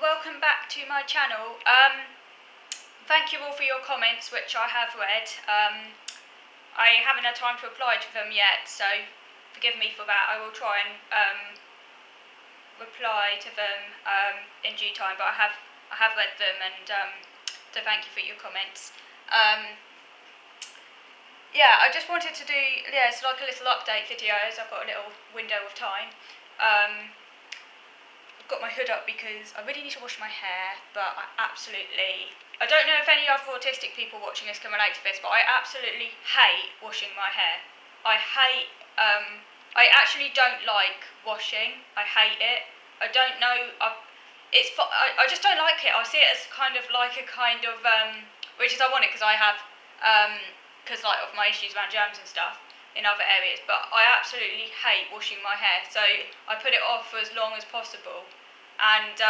welcome back to my channel. Thank you all for your comments, which I have read. I haven't had time to reply to them yet, so forgive me for that. I will try and reply to them in due time, but I have read them, and so thank you for your comments. Yeah, I just wanted to do, it's like a little update video, as I've got a little window of time. Got my hood up because I really need to wash my hair, but I don't know if any other autistic people watching this can relate to this, but I absolutely hate washing my hair. I actually don't like washing. I hate it. I don't know, I just don't like it. I see it as which is ironic because I have, because like of my issues around germs and stuff in other areas, but I absolutely hate washing my hair, so I put it off for as long as possible. And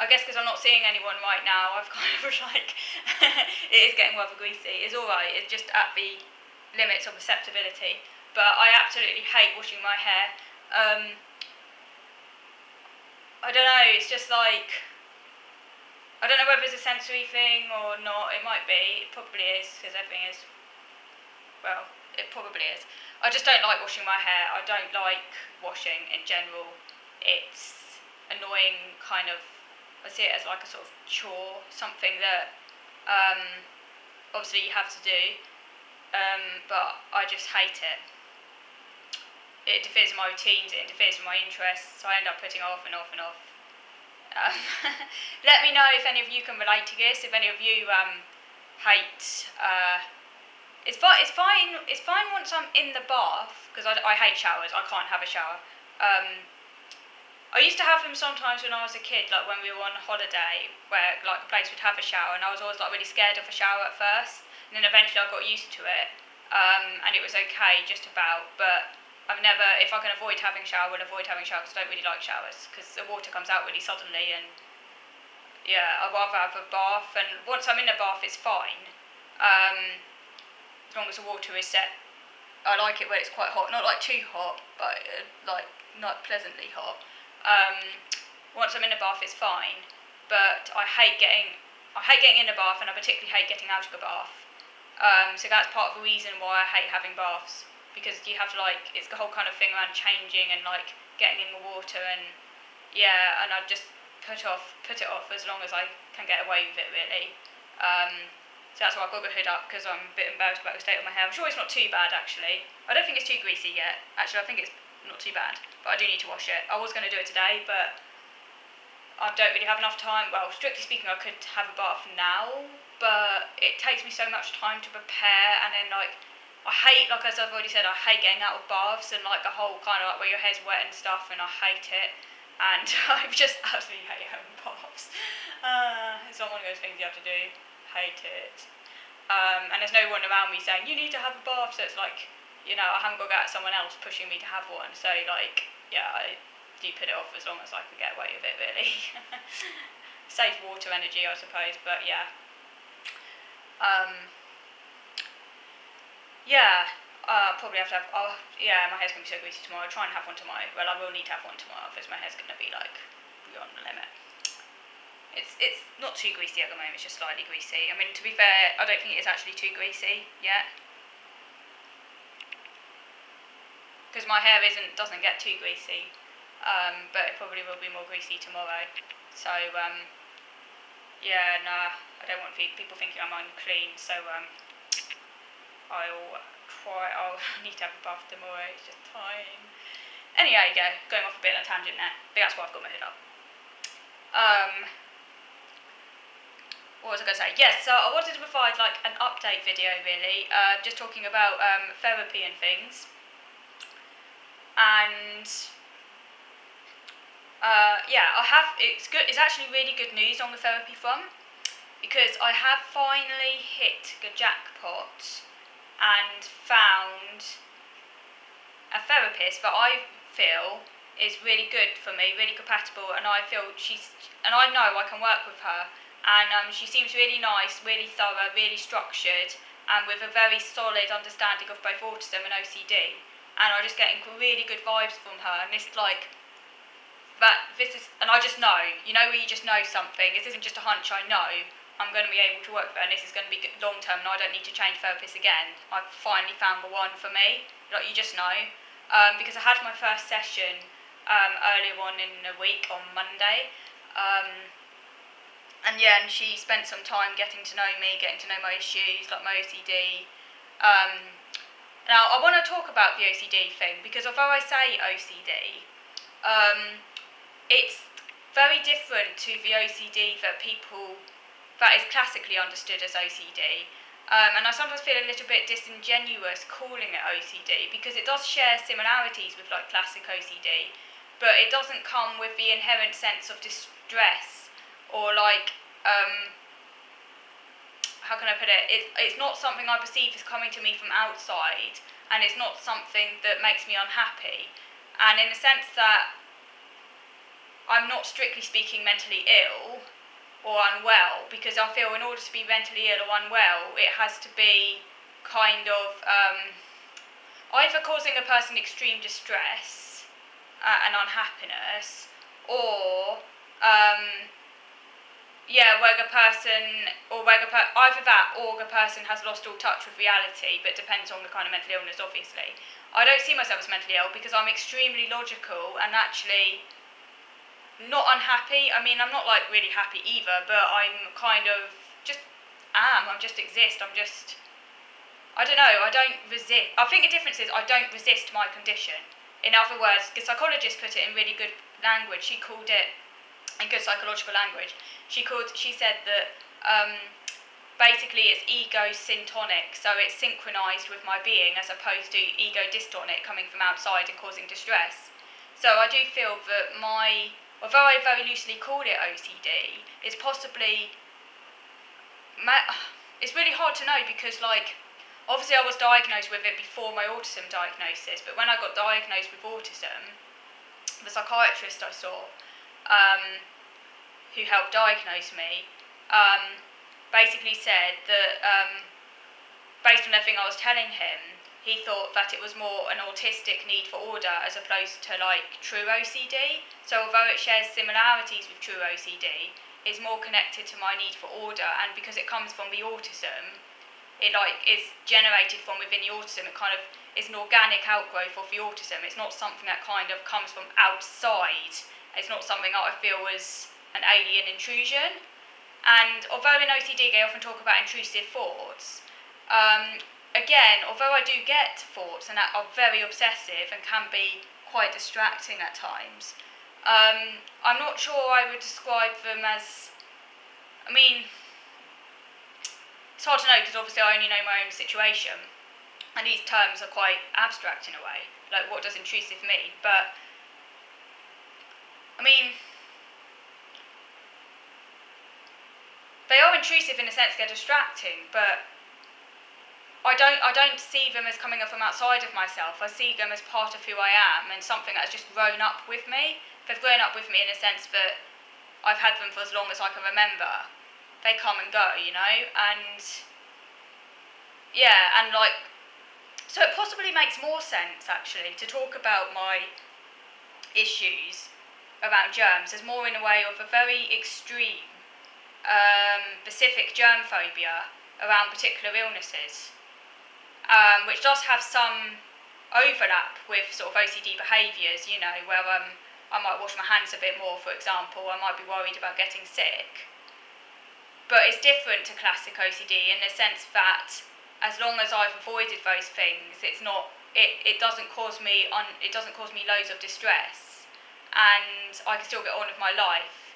I guess because I'm not seeing anyone right now, I've kind of like, it is getting rather greasy. It's alright, it's just at the limits of acceptability, but I absolutely hate washing my hair. I don't know, it's just like, I don't know whether it's a sensory thing or not. It might be, it probably is, because everything is, well, it probably is. I just don't like washing my hair. I don't like washing in general. It's annoying, kind of. I see it as like a sort of chore, something that obviously you have to do, but I just hate it. It interferes with my routines, it interferes with my interests, so I end up putting off and off and off. Let me know if any of you can relate to this, if any of you hate. It's fine once I'm in the bath, because I hate showers. I can't have a shower. I used to have them sometimes when I was a kid, like when we were on holiday, where like the place would have a shower, and I was always like really scared of a shower at first, and then eventually I got used to it, and it was okay just about. But I've never, if I can avoid having a shower, I will avoid having a shower because I don't really like showers, because the water comes out really suddenly, and yeah, I'd rather have a bath. And once I'm in a bath, it's fine, as long as the water is set. I like it when it's quite hot, not like too hot, but like not pleasantly hot. Once I'm in a bath, it's fine, but I hate getting in a bath, and I particularly hate getting out of a bath. So that's part of the reason why I hate having baths, because you have to it's the whole kind of thing around changing and like getting in the water, and yeah, and I just put it off as long as I can get away with it, really. So that's why I've got the hood up, because I'm a bit embarrassed about the state of my hair. I'm sure it's not too bad, actually. I don't think it's too greasy yet. Actually, I think it's not too bad, but I do need to wash it. I was going to do it today, but I don't really have enough time. Well, strictly speaking, I could have a bath now, but it takes me so much time to prepare, and then I hate, like as I've already said, I hate getting out of baths, and like the whole kind of like where your hair's wet and stuff, and I hate it, and I just absolutely hate having baths. It's not one of those things you have to do. Hate it. And there's no one around me saying, you need to have a bath, so it's like, you know, I haven't got to get someone else pushing me to have one, so like, yeah, I do put it off as long as I can get away with it, really. Save water energy, I suppose, but yeah. Probably have to have, my hair's going to be so greasy tomorrow. I'll try and have one tomorrow. Well, I will need to have one tomorrow, because my hair's going to be like, beyond the limit. It's not too greasy at the moment, it's just slightly greasy. I mean, to be fair, I don't think it is actually too greasy yet, because my hair doesn't get too greasy, but it probably will be more greasy tomorrow. So yeah, nah, I don't want people thinking I'm unclean, so I'll need to have a bath tomorrow. It's just time. Anyway, going off a bit on a tangent there, but that's why I've got my hood up. What was I going to say? Yes, so I wanted to provide like an update video, really, just talking about therapy and things. And it's good. It's actually really good news on the therapy front, because I have finally hit the jackpot and found a therapist that I feel is really good for me, really compatible, and I feel I know I can work with her. And she seems really nice, really thorough, really structured, and with a very solid understanding of both autism and OCD. And I'm just getting really good vibes from her. And this that this is, and I just know, where you just know something. This isn't just a hunch. I know I'm going to be able to work with it, and this is going to be long term, and I don't need to change therapists again. I've finally found the one for me. Like, you just know, because I had my first session earlier on in the week on Monday. And she spent some time getting to know me, getting to know my issues, like my OCD. Now, I want to talk about the OCD thing, because although I say OCD, it's very different to the OCD that is classically understood as OCD. And I sometimes feel a little bit disingenuous calling it OCD, because it does share similarities with like classic OCD, but it doesn't come with the inherent sense of distress or like, how can I put it? It's not something I perceive as coming to me from outside, and it's not something that makes me unhappy. And in the sense that I'm not strictly speaking mentally ill or unwell, because I feel in order to be mentally ill or unwell, it has to be kind of either causing a person extreme distress and unhappiness, or either that or the person has lost all touch with reality, but depends on the kind of mental illness, obviously. I don't see myself as mentally ill because I'm extremely logical and actually not unhappy. I mean, I'm not like really happy either, but I'm kind of just I just exist. I don't know, I don't resist. I think the difference is I don't resist my condition. In other words, the psychologist put it in really good language. She called it, in good psychological language, she said that basically it's ego syntonic, so it's synchronised with my being, as opposed to ego dystonic, coming from outside and causing distress. So I do feel that although I very loosely call it OCD, it's possibly, it's really hard to know, because like, obviously I was diagnosed with it before my autism diagnosis, but when I got diagnosed with autism, the psychiatrist I saw, who helped diagnose me, basically said that, based on everything I was telling him, he thought that it was more an autistic need for order as opposed to like true OCD. So although it shares similarities with true OCD, it's more connected to my need for order, and because it comes from the autism, it like is generated from within the autism. It kind of is an organic outgrowth of the autism. It's not something that kind of comes from outside. It's not something that I feel was an alien intrusion. And although in OCD they often talk about intrusive thoughts, again, although I do get thoughts and that are very obsessive and can be quite distracting at times, I'm not sure I would describe them as, I mean, it's hard to know because obviously I only know my own situation, and these terms are quite abstract in a way, like what does intrusive mean? But I mean, they are intrusive in the sense they're distracting, but I don't see them as coming from outside of myself. I see them as part of who I am and something that has just grown up with me. They've grown up with me in a sense that I've had them for as long as I can remember. They come and go, and yeah, and like, so it possibly makes more sense actually to talk about my issues around germs as more in a way of a very extreme specific germ phobia around particular illnesses, which does have some overlap with sort of OCD behaviours, where I might wash my hands a bit more, for example. I might be worried about getting sick. But it's different to classic OCD in the sense that as long as I've avoided those things, it doesn't cause me loads of distress, and I can still get on with my life,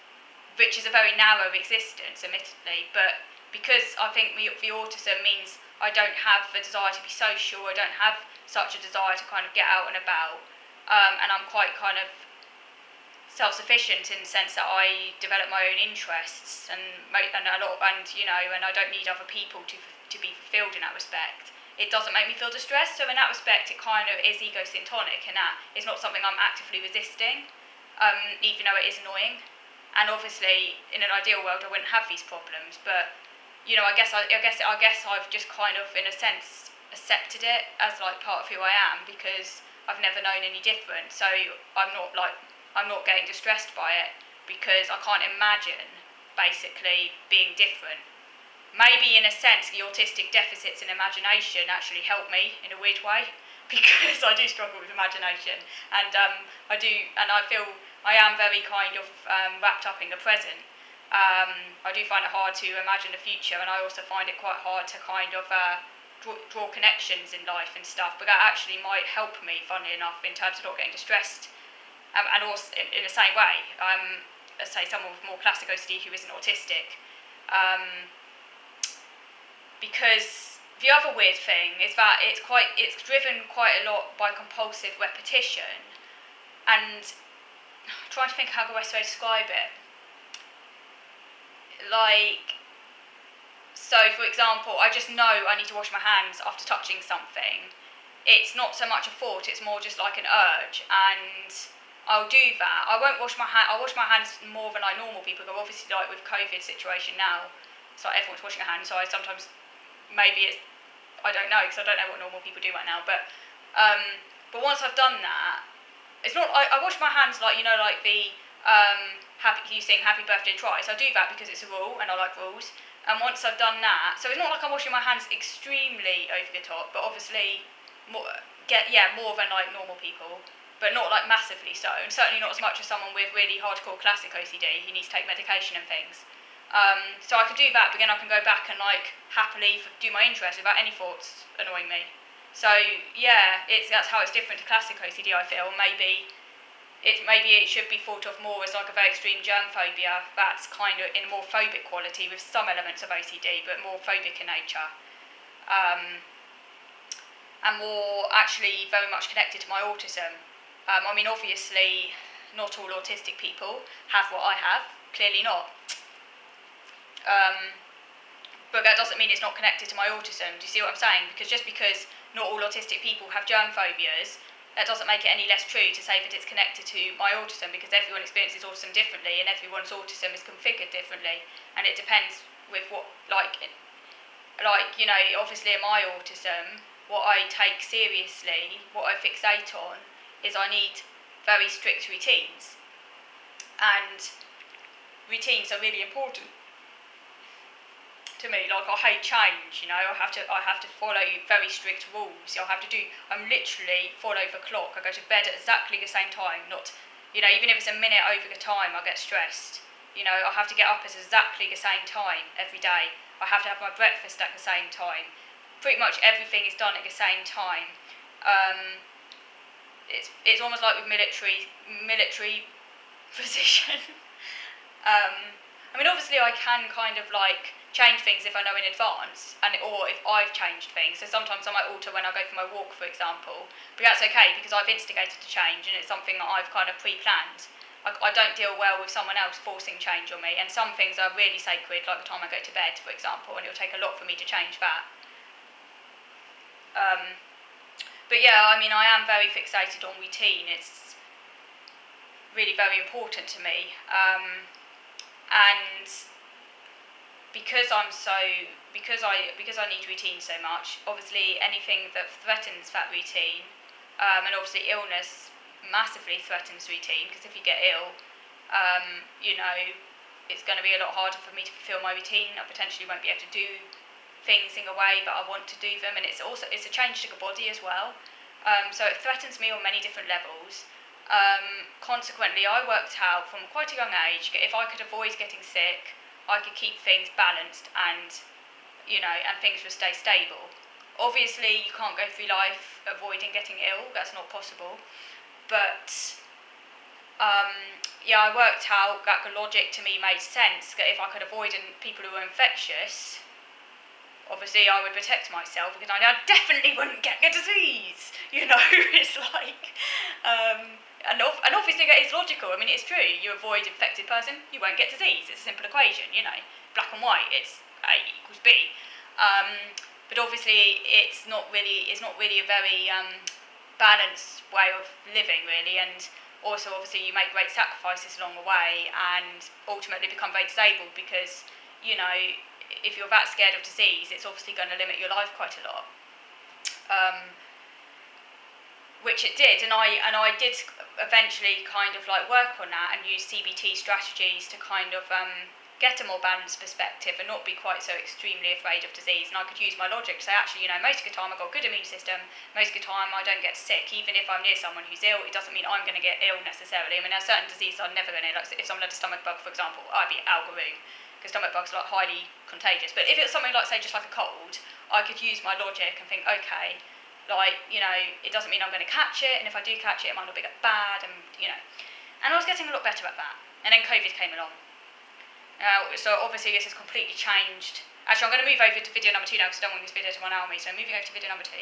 which is a very narrow existence, admittedly, but because I think the autism means I don't have the desire to be social, I don't have such a desire to kind of get out and about, and I'm quite kind of self-sufficient in the sense that I develop my own interests and I don't need other people to be fulfilled in that respect. It doesn't make me feel distressed, so in that respect it kind of is ego syntonic, and that it's not something I'm actively resisting, even though it is annoying. And obviously, in an ideal world, I wouldn't have these problems. But I guess I've just kind of, in a sense, accepted it as like part of who I am, because I've never known any different. So I'm not like I'm not getting distressed by it, because I can't imagine basically being different. Maybe in a sense the autistic deficits in imagination actually help me in a weird way, because I do struggle with imagination, and I feel I am very kind of wrapped up in the present. I do find it hard to imagine the future, and I also find it quite hard to kind of draw connections in life and stuff, but that actually might help me, funnily enough, in terms of not getting distressed. And also in the same way, let's say someone with more classic OCD who isn't autistic, because the other weird thing is that it's driven quite a lot by compulsive repetition, and I'm trying to think how the best way to describe it. Like, so for example, I just know I need to wash my hands after touching something. It's not so much a thought, it's more just like an urge, and I'll do that. I won't wash my hands. I wash my hands more than like normal people. But obviously, like with COVID situation now, it's like everyone's washing their hands. So I sometimes, maybe it's, I don't know, because I don't know what normal people do right now. But once I've done that, it's not. I wash my hands like, you know, like the you sing Happy Birthday twice. I do that because it's a rule and I like rules. And once I've done that, so it's not like I'm washing my hands extremely over the top, but obviously more than like normal people, but not like massively so, and certainly not as much as someone with really hardcore classic OCD who needs to take medication and things. So I can do that, but then I can go back and like happily do my interest without any thoughts annoying me. So yeah, that's how it's different to classic OCD. I feel maybe it should be thought of more as like a very extreme germ phobia that's kind of in a more phobic quality with some elements of OCD, but more phobic in nature. And more actually very much connected to my autism. I mean, obviously, not all autistic people have what I have, clearly not. But that doesn't mean it's not connected to my autism. Do you see what I'm saying? Because just because not all autistic people have germ phobias, that doesn't make it any less true to say that it's connected to my autism, because everyone experiences autism differently and everyone's autism is configured differently, and it depends with what, like you know, obviously in my autism, what I take seriously, what I fixate on, is I need very strict routines, and routines are really important to me. Like, I hate change, you know. I have to follow very strict rules. I'm literally follow the clock. I go to bed at exactly the same time, not, you know, even if it's a minute over the time, I get stressed. You know, I have to get up at exactly the same time every day. I have to have my breakfast at the same time. Pretty much everything is done at the same time. It's almost like with military precision. I mean, obviously I can kind of like change things if I know in advance, or if I've changed things. So sometimes I might alter when I go for my walk, for example. But that's okay, because I've instigated the change and it's something that I've kind of pre-planned. I don't deal well with someone else forcing change on me, and some things are really sacred, like the time I go to bed, for example, and it'll take a lot for me to change that. But yeah, I mean, I am very fixated on routine. It's really very important to me. And because I need routine so much, obviously anything that threatens that routine, and obviously illness massively threatens routine, because if you get ill, you know, it's going to be a lot harder for me to fulfill my routine. I potentially won't be able to do things in a way that I want to do them, and it's a change to the body as well. So it threatens me on many different levels. Consequently, I worked out from quite a young age that if I could avoid getting sick, I could keep things balanced, and, you know, and things would stay stable. Obviously, you can't go through life avoiding getting ill. That's not possible. But I worked out that the logic to me made sense, that if I could avoid people who were infectious, obviously I would protect myself, because I definitely wouldn't get the disease, you know. It's like, and obviously that is logical. I mean, it's true. You avoid infected person, you won't get disease. It's a simple equation, you know, black and white. It's A equals B. But obviously it's not really a very balanced way of living, really, and also obviously you make great sacrifices along the way and ultimately become very disabled, because, you know, if you're that scared of disease, it's obviously going to limit your life quite a lot. which it did, and I did eventually kind of like work on that and use CBT strategies to kind of get a more balanced perspective and not be quite so extremely afraid of disease. And I could use my logic to say, actually, you know, most of the time I've got a good immune system, most of the time I don't get sick. Even if I'm near someone who's ill, it doesn't mean I'm going to get ill necessarily. I mean, there's certain diseases I'm never going to, like if someone had a stomach bug, for example, I'd be algaroon, because stomach bugs are like highly contagious. But if it's something like, say, just like a cold, I could use my logic and think, okay, like, you know, it doesn't mean I'm going to catch it, and if I do catch it, it might not be that bad, and, you know. And I was getting a lot better at that. And then COVID came along. So obviously this has completely changed. Actually, I'm going to move over to video number 2 now because I don't want this video to run out on me. So I'm moving over to video number 2.